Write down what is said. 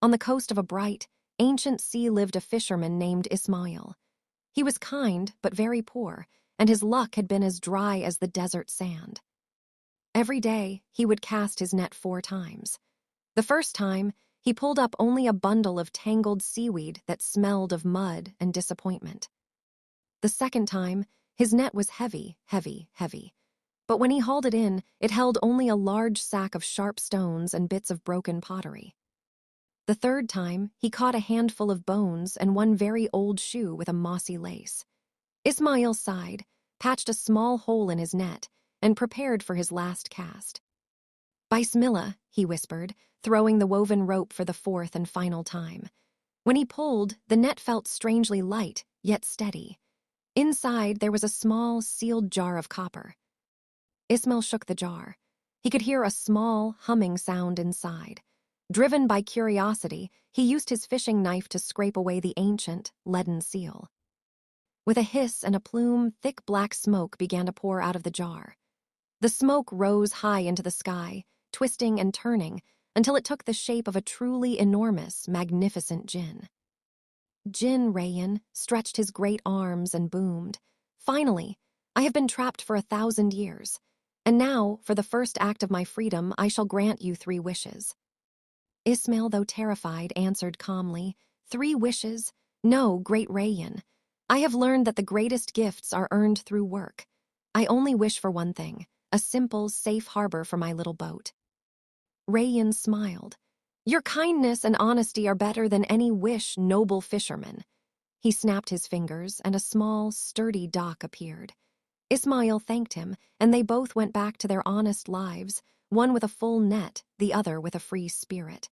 On the coast of a bright, ancient sea lived a fisherman named Ismail. He was kind but very poor, and his luck had been as dry as the desert sand. Every day, he would cast his net 4 times. The first time, he pulled up only a bundle of tangled seaweed that smelled of mud and disappointment. The second time, his net was heavy, heavy, heavy. But when he hauled it in, it held only a large sack of sharp stones and bits of broken pottery. The third time, he caught a handful of bones and one very old shoe with a mossy lace. Ismail sighed, patched a small hole in his net, and prepared for his last cast. "Bismillah," he whispered, throwing the woven rope for the 4th and final time. When he pulled, the net felt strangely light, yet steady. Inside, there was a small, sealed jar of copper. Ismail shook the jar. He could hear a small, humming sound inside. Driven by curiosity, he used his fishing knife to scrape away the ancient, leaden seal. With a hiss and a plume, thick black smoke began to pour out of the jar. The smoke rose high into the sky, twisting and turning, until it took the shape of a truly enormous, magnificent Jinn. Jinn Rayan stretched his great arms and boomed, "Finally, I have been trapped for 1,000 years, and now, for the first act of my freedom, I shall grant you 3 wishes." Ismail, though terrified, answered calmly, "3 wishes? No, great Rayan. I have learned that the greatest gifts are earned through work. I only wish for one thing, a simple, safe harbor for my little boat." Rayan smiled. "Your kindness and honesty are better than any wish, noble fisherman." He snapped his fingers, and a small, sturdy dock appeared. Ismail thanked him, and they both went back to their honest lives, one with a full net, the other with a free spirit.